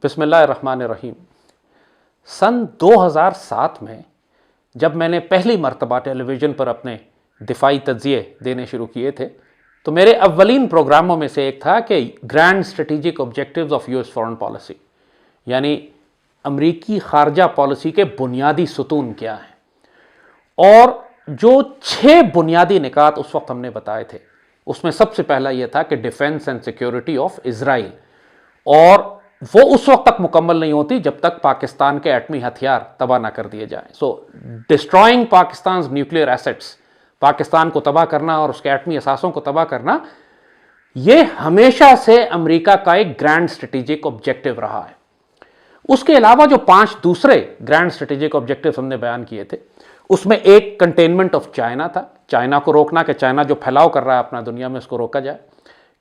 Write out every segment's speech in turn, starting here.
बिस्मिल्लाहिर्रहमानिर्रहीम। सन 2007 में जब मैंने पहली मर्तबा टेलीविज़न पर अपने दिफाई तज्ज़िये देने शुरू किए थे तो मेरे अव्वलीन प्रोग्रामों में से एक था कि grand strategic objectives of US foreign policy, यानी अमरीकी खारजा पॉलिसी के बुनियादी सुतून क्या हैं। और जो 6 बुनियादी निकात उस वक्त हमने बताए थे उसमें सबसे पहला यह था कि defence and security of Israel, और वो उस वक्त तक मुकम्मल नहीं होती जब तक पाकिस्तान के एटमी हथियार तबाह ना कर दिए जाएं। So destroying Pakistan nuclear assets, Pakistan को तबाह करना और उसके एटमी असासों को तबाह करना, यह हमेशा से अमेरिका का एक ग्रैंड स्ट्रेटेजिक ऑब्जेक्टिव रहा है। उसके अलावा जो 5 दूसरे ग्रैंड स्ट्रेटेजिक ऑब्जेक्टिव हमने बयान किए थे उसमें एक कंटेनमेंट ऑफ चाइना था, चाइना को रोकना कि चाइना जो फैलाव कर रहा है अपना दुनिया में उसको रोका जाए।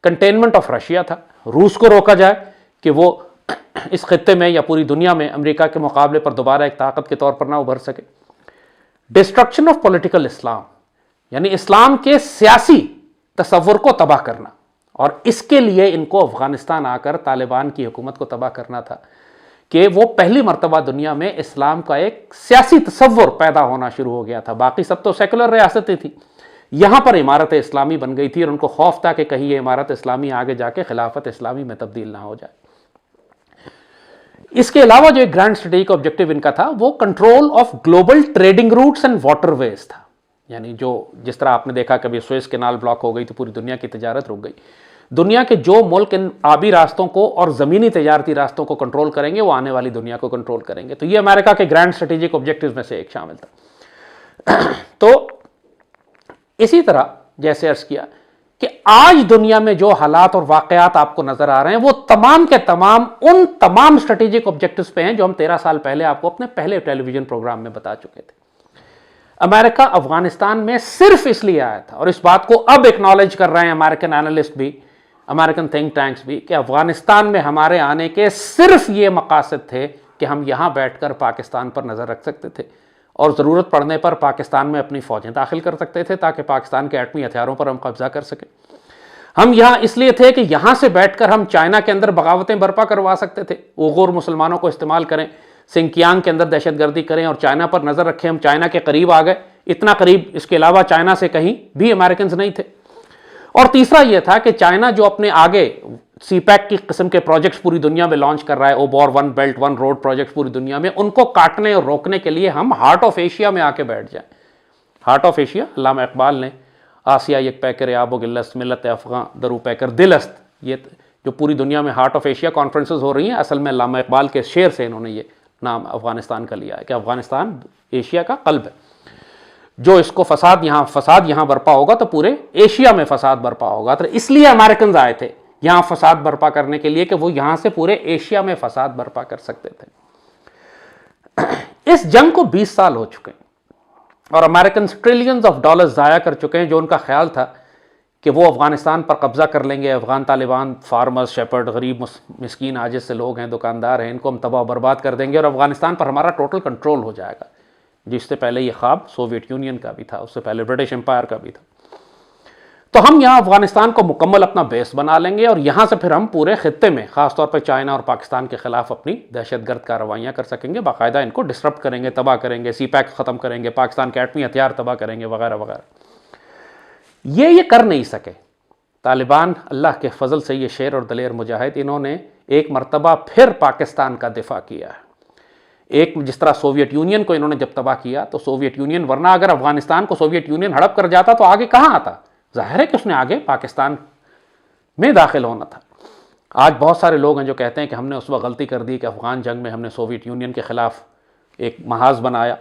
कंटेनमेंट ऑफ रशिया था, रूस को रोका जाए कि वो इस खित्ते में या पूरी दुनिया में अमेरिका के मुकाबले पर दोबारा एक ताकत के तौर पर ना उभर सके। डिस्ट्रक्शन ऑफ पॉलिटिकल इस्लाम, यानी इस्लाम के सियासी तसव्वुर को तबाह करना, और इसके लिए इनको अफगानिस्तान आकर तालिबान की हुकूमत को तबाह करना था कि वो पहली मर्तबा दुनिया में इस्लाम का एक सियासी तसव्वुर पैदा होना शुरू हो गया था। बाकी सब तो सेकुलर रियासतें थी, यहां पर इमारत इस्लामी बन गई थी और उनको खौफ था कि कहीं ये इमारत इस्लामी आगे जाके खिलाफत इस्लामी में तब्दील ना हो जाए। इसके अलावा जो एक ग्रैंड स्ट्रेटेजिक ऑब्जेक्टिव इनका था वो control of global trading routes and waterways था, यानी जो जिस तरह आपने देखा कभी सुएज कैनाल ब्लॉक हो गई तो पूरी दुनिया की तजारत रुक गई। दुनिया के जो मुल्क इन आबी रास्तों को और ज़मीनी तजारती रास्तों को कंट्रोल करेंगे वो आने वाली दुनिया को कंट्रोल करेंगे। तो ये अमेरिका के ग्रैंड स्ट्रेटेजिक ऑब्जेक्टिव्स में से एक शामिल था। तो इसी तरह जैसे अर्ज किया कि आज दुनिया में जो हालात और वाकयात आपको नजर आ रहे हैं वो तमाम के तमाम उन तमाम स्ट्रेटेजिक ऑब्जेक्टिव्स पे हैं जो हम 13 साल पहले आपको अपने पहले टेलीविजन प्रोग्राम में बता चुके थे। अमेरिका अफगानिस्तान में सिर्फ इसलिए आया था, और इस बात को अब एक्नॉलेज कर रहे हैं अमेरिकन एनालिस्ट भी, अमेरिकन थिंक टैंक्स भी, कि अफगानिस्तान में हमारे आने के सिर्फ ये मकासद थे कि हम यहां बैठकर पाकिस्तान पर नजर रख सकते थे और ज़रूरत पड़ने पर पाकिस्तान में अपनी फ़ौजें दाखिल कर सकते थे ताकि पाकिस्तान के एटमी हथियारों पर हम कब्जा कर सकें। हम यहाँ इसलिए थे कि यहाँ से बैठकर हम चाइना के अंदर बगावतें बर्पा करवा सकते थे, उइगुर मुसलमानों को इस्तेमाल करें, सिंकियांग के अंदर दहशतगर्दी करें और चाइना पर नज़र रखें। हम चाइना के करीब आ गए, इतना करीब इसके अलावा चाइना से कहीं भी अमेरिकन नहीं थे। और तीसरा यह था कि चाइना जो अपने आगे सीपैक की किस्म के प्रोजेक्ट्स पूरी दुनिया में लॉन्च कर रहा है, ओबॉर 1 बेल्ट 1 रोड प्रोजेक्ट्स पूरी दुनिया में, उनको काटने और रोकने के लिए हम हार्ट ऑफ एशिया में आके बैठ जाएं। हार्ट ऑफ एशिया, अल्लामा इकबाल ने आसिया एक पैकर आबो गिल्लस्त मिलत अफ़गां दरू पैकर दिलस्त, ये जो पूरी दुनिया में हार्ट ऑफ एशिया कॉन्फ्रेंसेस हो रही हैं, असल में अल्लामा इकबाल के शेर से इन्होंने ये नाम अफगानिस्तान का लिया है कि अफगानिस्तान एशिया का कल्ब है। जो इसको फसाद यहाँ बर्पा होगा तो पूरे एशिया में फसाद बर्पा होगा। तो इसलिए अमेरिकन आए थे यहां फसाद बर्पा करने के लिए कि वो यहां से पूरे एशिया में फसाद बर्पा कर सकते थे। इस जंग को 20 साल हो चुके हैं और अमेरिकन ट्रिलियंस ऑफ डॉलर्स ज़ाया कर चुके हैं। जो उनका ख्याल था कि वो अफगानिस्तान पर कब्जा कर लेंगे, अफगान तालिबान फार्मर्स, शेपर्ड, गरीब मिस्कीन आजिज से लोग हैं, दुकानदार हैं, इनको हम तबाह बर्बाद कर देंगे और अफगानिस्तान पर हमारा टोटल कंट्रोल हो जाएगा। जिससे पहले ये ख्वाब सोवियत यूनियन का भी था, उससे पहले ब्रिटिश एम्पायर का भी था। तो हम यहाँ अफगानिस्तान को मुकम्मल अपना बेस बना लेंगे और यहाँ से फिर हम पूरे खित्ते में ख़ासतौर पर चाइना और पाकिस्तान के खिलाफ अपनी दहशतगर्द कार्रवाइयाँ कर सकेंगे, बाकायदा इनको डिस्टर्ब करेंगे, तबाह करेंगे, सीपैक ख़त्म करेंगे, पाकिस्तान के एटमी हथियार तबाह करेंगे वगैरह वगैरह। ये कर नहीं सके तालिबान। अल्लाह के फजल से ये शेर और दलेर मुजाहिद, इन्होंने एक मरतबा फिर पाकिस्तान का दिफा किया है। एक जिस तरह सोवियत यूनियन को इन्होंने जब तबाह किया तो सोवियत यूनियन, वरना अगर अफगानिस्तान को सोवियत यूनियन हड़प कर जाता तो आगे कहाँ आता, जाहिर है कि उसने आगे पाकिस्तान में दाखिल होना था। आज बहुत सारे लोग हैं जो कहते हैं कि हमने उस वक्त गलती कर दी कि अफगान जंग में हमने सोवियत यूनियन के खिलाफ एक महाज बनाया।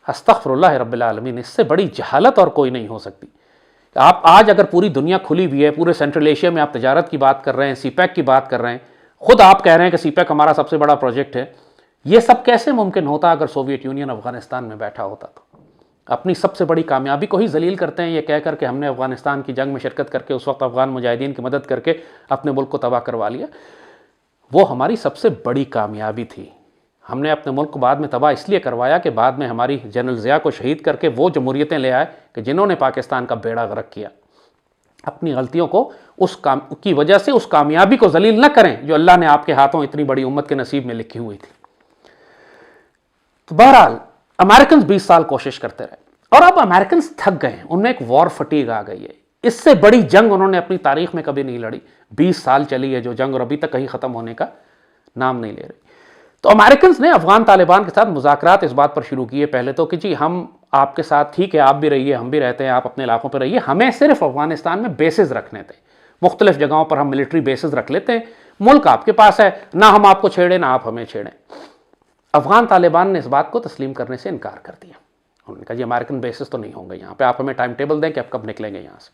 अस्तग़फिरुल्लाह रब्बिल आलमीन, इससे बड़ी जहालत और कोई नहीं हो सकती। आप आज अगर पूरी दुनिया खुली हुई है, पूरे सेंट्रल एशिया में आप तजारत की बात कर रहे हैं, सीपैक की बात कर रहे हैं, खुद आप कह रहे हैं कि सीपैक हमारा सबसे बड़ा प्रोजेक्ट है, ये सब कैसे मुमकिन होता अगर सोवियत यूनियन अफगानिस्तान में बैठा होता तो। अपनी सबसे बड़ी कामयाबी को ही जलील करते हैं ये कह कर के हमने अफगानिस्तान की जंग में शिरकत करके उस वक्त अफगान मुजाहिदीन की मदद करके अपने मुल्क को तबाह करवा लिया। वो हमारी सबसे बड़ी कामयाबी थी। हमने अपने मुल्क को बाद में तबाह इसलिए करवाया कि बाद में हमारी जनरल ज़िया को शहीद करके वो जमहूरियतें ले आए कि जिन्होंने पाकिस्तान का बेड़ा गर्क किया। अपनी गलतियों को उस काम की वजह से उस कामयाबी को जलील न करें जो अल्लाह ने आपके हाथों इतनी बड़ी उम्मत के नसीब में लिखी हुई थी। तो बहरहाल अमेरिकन 20 साल कोशिश करते रहे और अब अमेरिकन थक गए हैं, उनमें एक वॉर फटीग आ गई है। इससे बड़ी जंग उन्होंने अपनी तारीख में कभी नहीं लड़ी। 20 साल चली है जो जंग और अभी तक कहीं खत्म होने का नाम नहीं ले रही। तो अमेरिकन ने अफगान तालिबान के साथ मुज़ाकरात इस बात पर शुरू किए पहले तो कि जी हम आपके साथ, ठीक है आप भी रहिए हम भी रहते हैं, आप अपने इलाकों पर रहिए, हमें सिर्फ अफगानिस्तान में बेसिस रखने थे, मुख्तलिफ जगहों पर हम मिलिट्री बेसिस रख लेते हैं, मुल्क आपके पास है, ना हम आपको छेड़े ना आप हमें छेड़ें। अफगान तालिबान ने इस बात को तस्लीम करने से इनकार कर दिया। उन्होंने कहा जी अमेरिकन बेसिस तो नहीं होंगे यहाँ पे, आप हमें टाइम टेबल दें कि आप कब निकलेंगे यहाँ से।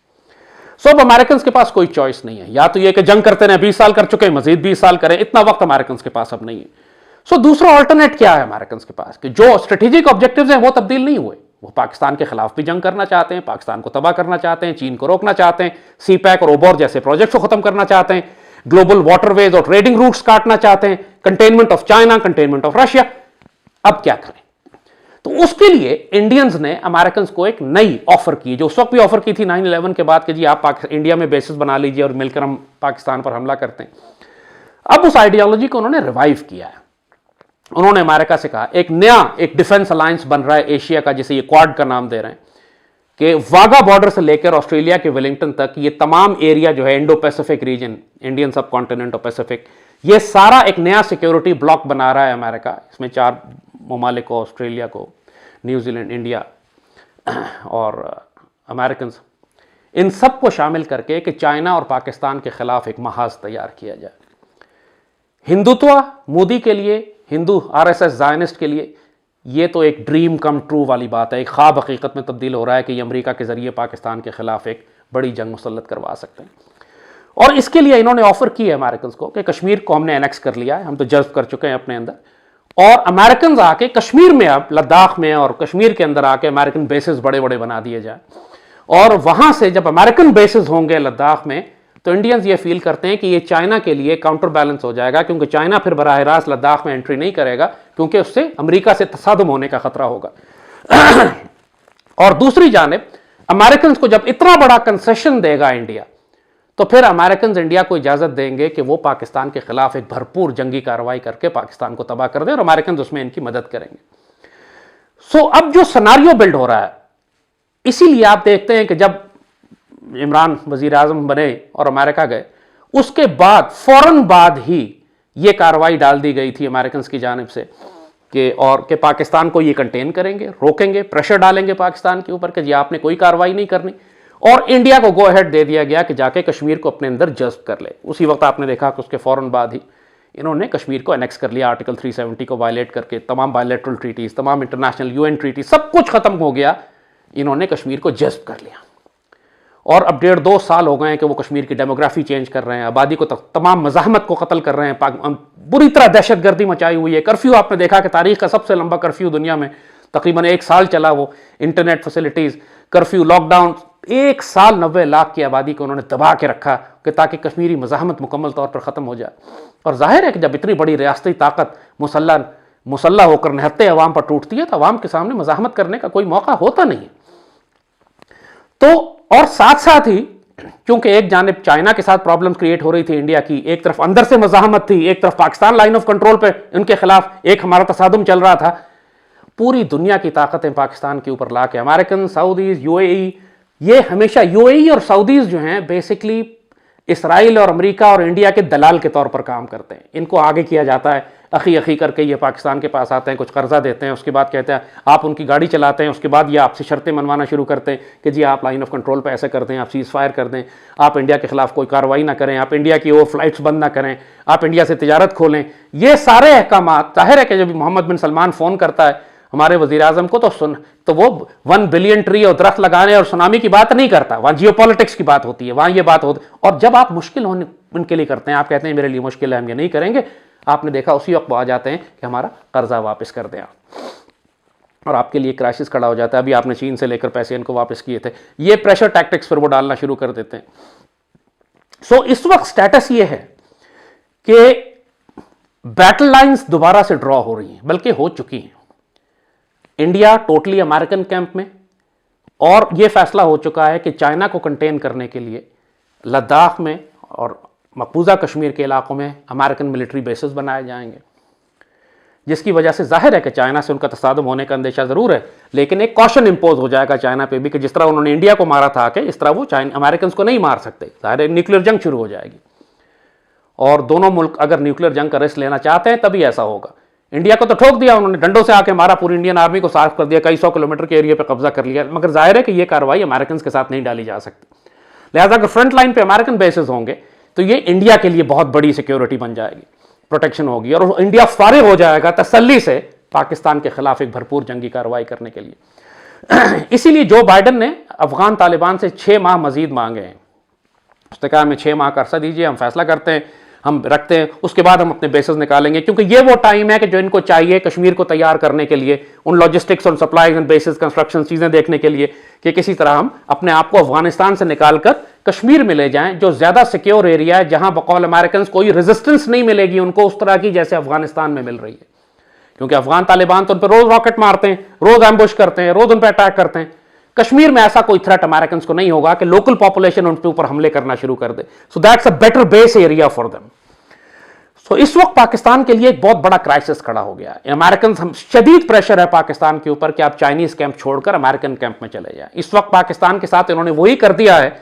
सो अब अमेरिकन के पास कोई चॉइस नहीं है, या तो ये कि जंग करते रहे, 20 साल कर चुके हैं, मजीद 20 साल करें, इतना वक्त अमेरिकन के पास अब नहीं है। सो दूसरा ऑल्टरनेट क्या है अमेरिकन के पास कि जो स्ट्रेटेजिक ऑब्जेक्टिव्स हैं वो तब्दील नहीं हुए। वो पाकिस्तान के खिलाफ भी जंग करना चाहते हैं, पाकिस्तान को तबाह करना चाहते हैं, चीन को रोकना चाहते हैं, सीपैक और ओबोर जैसे प्रोजेक्ट्स को खत्म करना चाहते हैं, ग्लोबल वाटरवेज और ट्रेडिंग रूट्स काटना चाहते हैं, containment of China, containment of Russia. अब क्या करें? तो उसके लिए इंडियंस ने अमेरिकन को एक नई ऑफर की, जो उस वक्त भी ऑफर की थी 9/11 के बाद कि जी आप इंडिया में बेसिस बना लीजिए और मिलकर हम पाकिस्तान पर हमला करते हैं। अब उस आइडियोलॉजी को उन्होंने रिवाइव किया है। उन्होंने अमेरिका से कहा एक नया एक डिफेंस अलायंस बन रहा है एशिया का, जिसे ये क्वाड का नाम दे रहे हैं, कि वाघा बॉर्डर से लेकर ऑस्ट्रेलिया के वेलिंगटन तक ये तमाम एरिया जो है इंडो पैसिफिक रीजन, इंडियन सब कॉन्टिनेंट ऑफ पैसिफिक, ये सारा एक नया सिक्योरिटी ब्लॉक बना रहा है अमेरिका। इसमें 4 ममालिक को, ऑस्ट्रेलिया को, न्यूजीलैंड, इंडिया और अमेरिकन, इन सब को शामिल करके कि चाइना और पाकिस्तान के खिलाफ एक महाज तैयार किया जाए। हिंदुत्व मोदी के लिए, हिंदू आरएसएस जायनिस्ट के लिए ये तो एक ड्रीम कम ट्रू वाली बात है, एक ख्वाब हकीकत में तब्दील हो रहा है कि ये अमेरिका के जरिए पाकिस्तान के खिलाफ एक बड़ी जंग मुसल्लत करवा सकते हैं। और इसके लिए इन्होंने ऑफर की है अमेरिकन को कि कश्मीर को हमने एनेक्स कर लिया है, हम तो जज्ब कर चुके हैं अपने अंदर, और अमेरिकन आके कश्मीर में, अब लद्दाख में और कश्मीर के अंदर आके अमेरिकन बेसिस बड़े बड़े बना दिए जाए, और वहां से जब अमेरिकन बेसिस होंगे लद्दाख में तो इंडियंस ये फील करते हैं कि ये चाइना के लिए काउंटर बैलेंस हो जाएगा, क्योंकि चाइना फिर बराह रास्त लद्दाख में एंट्री नहीं करेगा क्योंकि उससे अमेरिका से तसादुम होने का खतरा होगा। और दूसरी जानिब अमेरिकन को जब इतना बड़ा कंसेशन देगा इंडिया, तो फिर अमेरिकन इंडिया को इजाजत देंगे कि वो पाकिस्तान के खिलाफ एक भरपूर जंगी कार्रवाई करके पाकिस्तान को तबाह कर दे, और अमेरिकन उसमें इनकी मदद करेंगे। सो अब जो सिनेरियो बिल्ड हो रहा है, इसीलिए आप देखते हैं कि जब इमरान वजीर आजम बने और अमेरिका गए, उसके बाद फौरन बाद ही ये कार्रवाई डाल दी गई थी अमेरिकन की जानिब से कि पाकिस्तान को ये कंटेन करेंगे, रोकेंगे, प्रेशर डालेंगे पाकिस्तान के ऊपर कि जी आपने कोई कार्रवाई नहीं करनी, और इंडिया को गो अहेड दे दिया गया कि जाके कश्मीर को अपने अंदर जज्ब कर ले। उसी वक्त आपने देखा कि उसके फौरन बाद ही इन्होंने कश्मीर को एनेक्स कर लिया, आर्टिकल 370 को वायलेट करके। तमाम बायलैटरल ट्रीटीज, तमाम इंटरनेशनल यूएन ट्रीटी, सब कुछ खत्म हो गया, इन्होंने कश्मीर को जज्ब कर लिया। और अब 1.5-2 साल हो गए हैं कि वो कश्मीर की डेमोग्राफी चेंज कर रहे हैं, आबादी को तमाम मज़ाहमत को कत्ल कर रहे हैं, बुरी तरह दहशतगर्दी मचाई हुई है। कर्फ्यू आपने देखा कि तारीख का सबसे लंबा कर्फ्यू दुनिया में, तकरीबन 1 साल चला वो, इंटरनेट फैसिलिटीज़, कर्फ्यू, लॉकडाउन, 1 साल 90 लाख की आबादी को उन्होंने दबा के रखा कि ताकि कश्मीरी मज़ाहमत मुकम्मल तौर पर ख़त्म हो जाए। और जाहिर है कि जब इतनी बड़ी रियासती ताकत मुसल्ला होकर निहत्ते अवाम पर टूटती है तो अवाम के सामने मज़ाहमत करने का कोई मौका होता नहीं है। तो और साथ साथ ही क्योंकि एक जानिब चाइना के साथ प्रॉब्लम क्रिएट हो रही थी इंडिया की, एक तरफ अंदर से मज़ाहमत थी, एक तरफ पाकिस्तान लाइन ऑफ कंट्रोल पे उनके खिलाफ एक हमारा तसादुम चल रहा था, पूरी दुनिया की ताकतें पाकिस्तान के ऊपर ला के अमेरिकन, सऊदीज, यूएई, ये हमेशा यूएई और सऊदीज जो हैं बेसिकली इसराइल और अमेरिका और इंडिया के दलाल के तौर पर काम करते हैं। इनको आगे किया जाता है, अखी अखी करके ये पाकिस्तान के पास आते हैं, कुछ कर्जा देते हैं, उसके बाद कहते हैं आप उनकी गाड़ी चलाते हैं, उसके बाद ये आपसे शर्तें मनवाना शुरू करते हैं कि जी आप लाइन ऑफ कंट्रोल पे ऐसे कर दें, आप सीज़ फायर कर दें, आप इंडिया के खिलाफ कोई कार्रवाई ना करें, आप इंडिया की ओर फ्लाइट्स बंद ना करें, आप इंडिया से तिजारत खोलें। ये सारे अहकामात, जाहिर है कि जब मोहम्मद बिन सलमान फ़ोन करता है हमारे वज़ीर आज़म को तो वो 1 बिलियन ट्री और दरख्त लगाने और सुनामी की बात नहीं करता, वहाँ जियो पॉलिटिक्स की बात होती है, वहाँ ये बात होती। और जब आप मुश्किल होने उनके लिए करते हैं, आप कहते हैं मेरे लिए मुश्किल है, हम ये नहीं करेंगे, आपने देखा उसी वक्त आ जाते हैं कि हमारा कर्जा वापस कर दें आप, और आपके लिए क्राइसिस खड़ा हो जाता है। अभी आपने चीन से लेकर पैसे इनको वापस किए थे, ये प्रेशर टैक्टिक्स पर वो डालना शुरू कर देते हैं। सो इस वक्त स्टेटस ये है कि बैटल लाइंस दोबारा से ड्रॉ हो रही हैं, बल्कि हो चुकी हैं। इंडिया टोटली अमेरिकन कैंप में, और यह फैसला हो चुका है कि चाइना को कंटेन करने के लिए लद्दाख में और मकबूजा कश्मीर के इलाकों में अमेरिकन मिलिट्री बेसिस बनाए जाएंगे, जिसकी वजह से जाहिर है कि चाइना से उनका तसादुम होने का अंदेशा ज़रूर है, लेकिन एक कॉशन इंपोज हो जाएगा चाइना पे भी कि जिस तरह उन्होंने इंडिया को मारा था कि इस तरह वो अमेरिकन को नहीं मार सकते। जाहिर है न्यूक्लियर जंग शुरू हो जाएगी, और दोनों मुल्क अगर न्यूक्लियर जंग का रिस्क लेना चाहते हैं तभी ऐसा होगा। इंडिया को तो ठोक दिया उन्होंने, डंडों से आके मारा, पूरी इंडियन आर्मी को साफ कर दिया, कई 100 किलोमीटर के एरिया पे कब्जा कर लिया, मगर जाहिर है कि ये कार्रवाई अमेरिकन के साथ नहीं डाली जा सकती। लिहाजा अगर फ्रंट लाइन पे अमेरिकन बेसिस होंगे तो ये इंडिया के लिए बहुत बड़ी सिक्योरिटी बन जाएगी, प्रोटेक्शन होगी, और इंडिया फारिग हो जाएगा तसल्ली से पाकिस्तान के खिलाफ एक भरपूर जंगी कार्रवाई करने के लिए। इसीलिए जो बाइडन ने अफगान तालिबान से 6 माह मजीद मांगे हैं। उसने कहा हमें 6 माह का अरसा दीजिए, हम फैसला करते हैं, हम रखते हैं, उसके बाद हम अपने बेसिस निकालेंगे, क्योंकि ये वो टाइम है कि जो इनको चाहिए कश्मीर को तैयार करने के लिए, उन लॉजिस्टिक्स और सप्लाईज एंड बेसिस कंस्ट्रक्शन चीज़ें देखने के लिए कि किसी तरह हम अपने आप को अफगानिस्तान से निकालकर कश्मीर में ले जाएं, जो ज़्यादा सिक्योर एरिया है, जहां बकौल अमेरिकन कोई रेजिस्टेंस नहीं मिलेगी उनको उस तरह की जैसे अफगानिस्तान में मिल रही है। क्योंकि अफगान तालिबान तो उन पर रोज़ रॉकेट मारते हैं, रोज़ एम्बुश करते हैं, रोज़ उन पर अटैक करते हैं। कश्मीर में ऐसा कोई थ्रेट अमेरिकन को नहीं होगा कि लोकल पॉपुलेशन उनके ऊपर हमले करना शुरू कर दे। So that's a better base area for them. So इस वक्त पाकिस्तान के लिए एक बहुत बड़ा क्राइसिस खड़ा हो गया है। अमेरिकन शदीद प्रेशर है पाकिस्तान के ऊपर कि आप चाइनीज कैंप छोड़कर अमेरिकन कैंप में चले जाएं। इस वक्त पाकिस्तान के साथ इन्होंने वही कर दिया है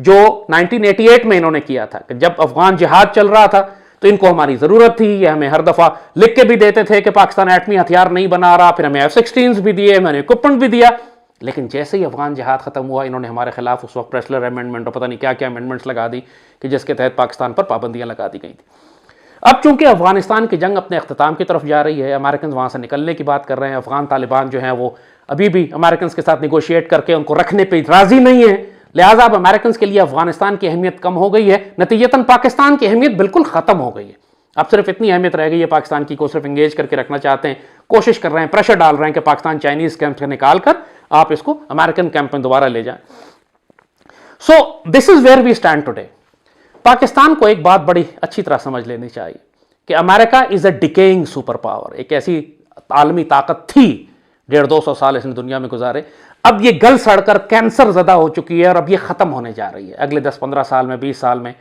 जो 1988 में इन्होंने किया था कि जब अफगान जिहाद चल रहा था तो इनको हमारी जरूरत थी, ये हमें हर दफा लिख के भी देते थे कि पाकिस्तान एटमी हथियार नहीं बना रहा, फिर हमें F-16 भी दिए, मैंने इक्विपमेंट भी दिया, लेकिन जैसे ही अफगान जिहाद खत्म हुआ इन्होंने हमारे खिलाफ उस वक्त प्रेसलर अमेंडमेंट और पता नहीं क्या क्या अमेंडमेंट्स लगा दी कि जिसके तहत पाकिस्तान पर पाबंदियां लगा दी गई थी। अब चूंकि अफगानिस्तान की जंग अपने अख्ताम की तरफ जा रही है, अमेरिकन वहां से निकलने की बात कर रहे हैं, अफगान तालिबान जो है वो अभी भी अमेरिकन के साथ निगोशिएट करके उनको रखने पर राजी नहीं है, लिहाजा अब अमेरिकन के लिए अफगानिस्तान की अहमियत कम हो गई है, नतीजतन पाकिस्तान की अहमियत बिल्कुल खत्म हो गई है। अब सिर्फ इतनी अहमियत रह गई है पाकिस्तान की को सिर्फ इंगेज करके रखना चाहते हैं, कोशिश कर रहे हैं, प्रेशर डाल रहे हैं कि पाकिस्तान चाइनीज कैंप से निकाल कर आप इसको अमेरिकन कैंप में दोबारा ले जाएं। So this is where we stand today. Pakistan को एक बात बड़ी अच्छी तरह समझ लेनी चाहिए कि America is a decaying super power. एक ऐसी आलमी ताकत थी, 150-200 साल इसने दुनिया में गुजारे, अब ये गल सड़कर कैंसर ज़दा हो चुकी है और अब ये ख़त्म होने जा रही है। अगले 10-15 साल में, 20 साल में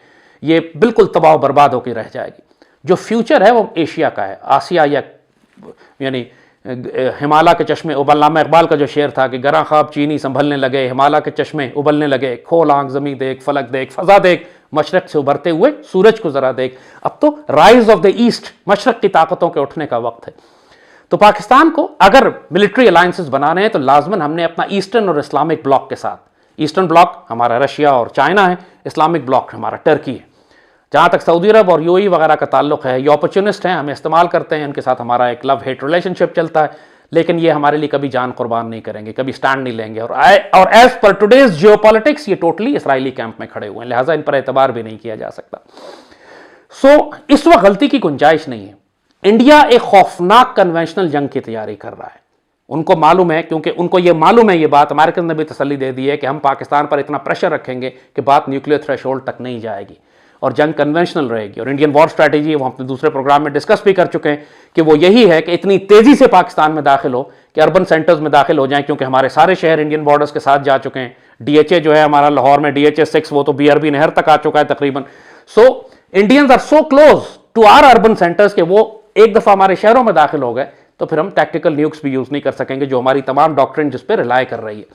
ये बिल्कुल तबाह बर्बाद होकर रह जाएगी। जो फ्यूचर है वो एशिया का है, आसिया या यानी हिमालय के चश्मे उबलनामा इकबाल का जो शेर था कि गरा ख्वाब चीनी संभलने लगे, हिमालय के चश्मे उबलने लगे, खोल आंख ज़मीं देख, फलक देख, फ़ज़ा देख, मशरक़ से उभरते हुए सूरज को ज़रा देख। अब तो राइज ऑफ द ईस्ट, मशरक़ की ताकतों के उठने का वक्त है। तो पाकिस्तान को अगर मिलिट्री अलायंसेस बनाने हैं तो लाजमन हमने अपना ईस्टर्न और इस्लामिक ब्लॉक के साथ, ईस्टर्न ब्लॉक हमारा रशिया और चाइना है, इस्लामिक ब्लॉक हमारा टर्की है। जहाँ तक सऊदी अरब और यूएई वगैरह का ताल्लुक है, ये अपॉर्चुनिस्ट हैं, हमें इस्तेमाल करते हैं, इनके साथ हमारा एक लव हेट रिलेशनशिप चलता है, लेकिन ये हमारे लिए कभी जान कुर्बान नहीं करेंगे, कभी स्टैंड नहीं लेंगे। और एज पर टुडेज जियोपॉलिटिक्स ये टोटली इसराइली कैंप में खड़े हुए हैं, लिहाजा इन पर एतबार भी नहीं किया जा सकता। सो इस वक्त गलती की गुंजाइश नहीं है। इंडिया एक खौफनाक कन्वेंशनल जंग की तैयारी कर रहा है। उनको मालूम है, क्योंकि उनको ये मालूम है, ये बात अमेरिकन ने भी तसल्ली दे दी है कि हम पाकिस्तान पर इतना प्रेशर रखेंगे कि बात न्यूक्लियर थ्रेशोल्ड तक नहीं जाएगी और जंग कन्वेंशनल रहेगी। और इंडियन वॉर स्ट्रैटेजी वो अपने दूसरे प्रोग्राम में डिस्कस भी कर चुके हैं कि वो यही है कि इतनी तेजी से पाकिस्तान में दाखिल हो कि अर्बन सेंटर्स में दाखिल हो जाएं, क्योंकि हमारे सारे शहर इंडियन बॉर्डर्स के साथ जा चुके हैं। DHA जो है हमारा लाहौर में DHA 6 वो तो BRB नहर तक आ चुका है तकरीबन। So Indians are so close to our urban centres के वो एक दफा हमारे शहरों में दाखिल हो गए तो फिर हम टैक्टिकल न्यूक्स भी यूज नहीं कर सकेंगे, जो हमारी तमाम डॉक्ट्रिन जिस पे रिलाय कर रही है।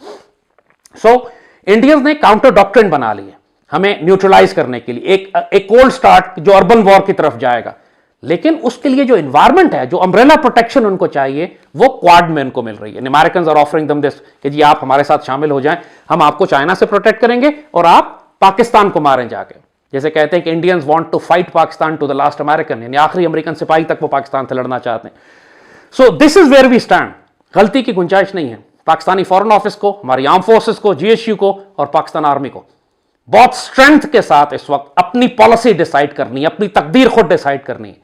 सो इंडियंस ने काउंटर डॉक्ट्रिन बना ली है हमें न्यूट्रलाइज करने के लिए, एक कोल्ड स्टार्ट जो अर्बन वॉर की तरफ जाएगा। लेकिन उसके लिए जो एनवायरमेंट है, जो अम्ब्रेला प्रोटेक्शन उनको चाहिए, वो क्वाड में उनको मिल रही है। American are offering them this कि जी आप हमारे साथ शामिल हो जाएं, हम आपको चाइना से प्रोटेक्ट करेंगे और आप पाकिस्तान को मारें जाके। जैसे कहते हैं कि Indians want to fight Pakistan to the last American, यानी आखिरी अमेरिकन सिपाही तक वो पाकिस्तान से लड़ना चाहते हैं। So this is where we stand. गलती की गुंजाइश नहीं है। पाकिस्तानी फॉरेन ऑफिस को, हमारी आर्म फोर्सेस को, GSU को और पाकिस्तान आर्मी को बहुत स्ट्रेंथ के साथ इस वक्त अपनी पॉलिसी डिसाइड करनी है, अपनी तकदीर खुद डिसाइड करनी है।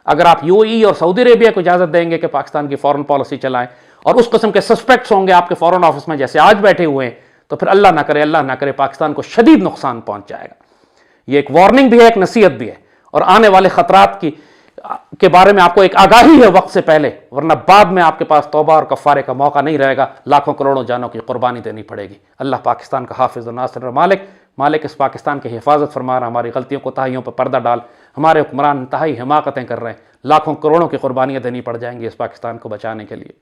अगर आप UAE और सऊदी अरेबिया को इजाजत देंगे कि पाकिस्तान की फॉरेन पॉलिसी चलाएं और उस किस्म के सस्पेक्ट्स होंगे आपके फॉरेन ऑफिस में जैसे आज बैठे हुए हैं, तो फिर अल्लाह ना करे पाकिस्तान को शदीद नुकसान पहुंच जाएगा। ये एक वार्निंग भी है, एक नसीहत भी है, और आने वाले खतरात के बारे में आपको एक आगाही है वक्त से पहले, वरना बाद में आपके पास तौबा और कफ़ारे का मौका नहीं रहेगा, लाखों करोड़ों जानों की कुर्बानी देनी पड़ेगी। अल्लाह पाकिस्तान का हाफिज़ और नासिर और मालिक मालिक इस पाकिस्तान की हिफाजत फरमा रहा, हमारी गलतियों को ताहियों पर पर्दा डाल, हमारे हुक्मरान इंतहाई हिमाकतें कर रहे हैं, लाखों करोड़ों की कुर्बानियाँ देनी पड़ जाएंगी इस पाकिस्तान को बचाने के लिए।